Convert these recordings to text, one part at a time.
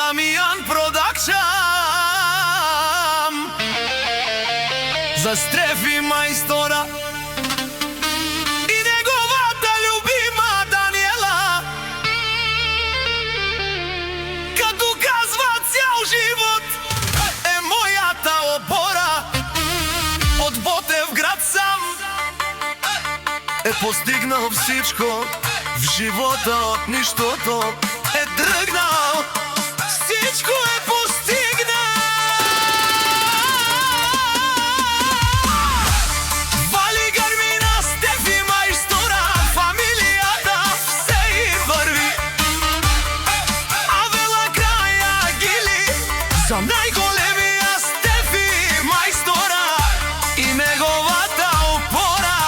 Дамијан Продакшн за Стефи мајстора и неговата љубима Даниела, каду казва цял живот е мојата опора. Од Ботевград сам е постигнал всичко в живота, од ништото е тргнал, всичко е постигнал. Вали грмина Стефи мајстора, фамилијата се и врви, а вела краја гили за најголемија Стефи мајстора и неговата опора.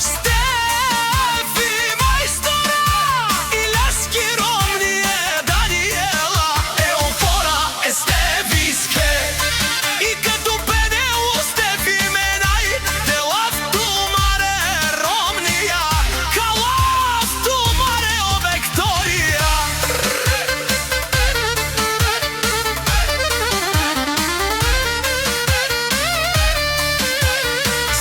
Стефи мајстора и лески ромније, Даниела е опора, е стефиске. И като пене у Стефи менај, делав тумаре ромнија, калав тумаре о Викторија.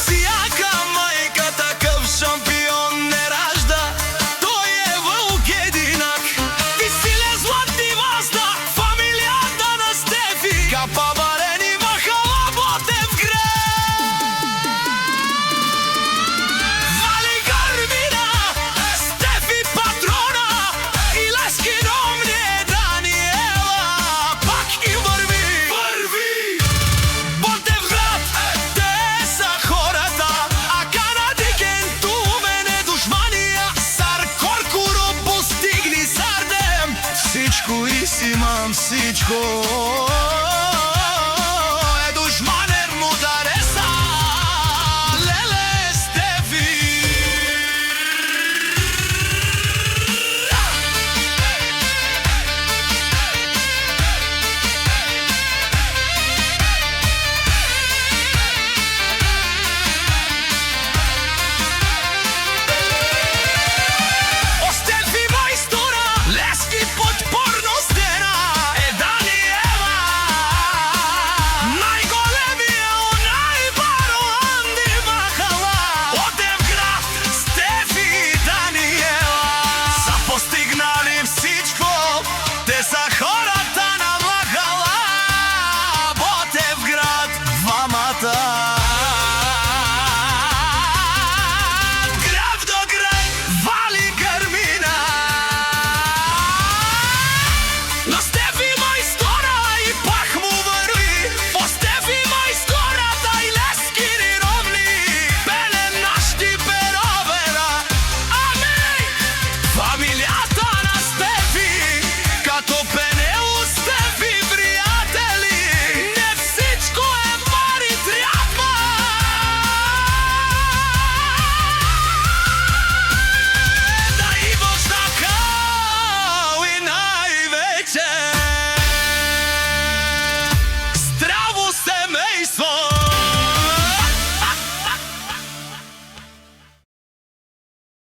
Сијака мајка такъв шампион не ражда, тој е вълк единак. Ти си ле златни въздух, фамилијата на Стефи, капа барени махала Ботевград. Вали грмина Стефи патрона и лески ромније, Даниела пак и врви. Ботевград, те са хората, а канадикен ту мене душманија. Сар Коркуро постигни сардем, всичко и си имам всичко.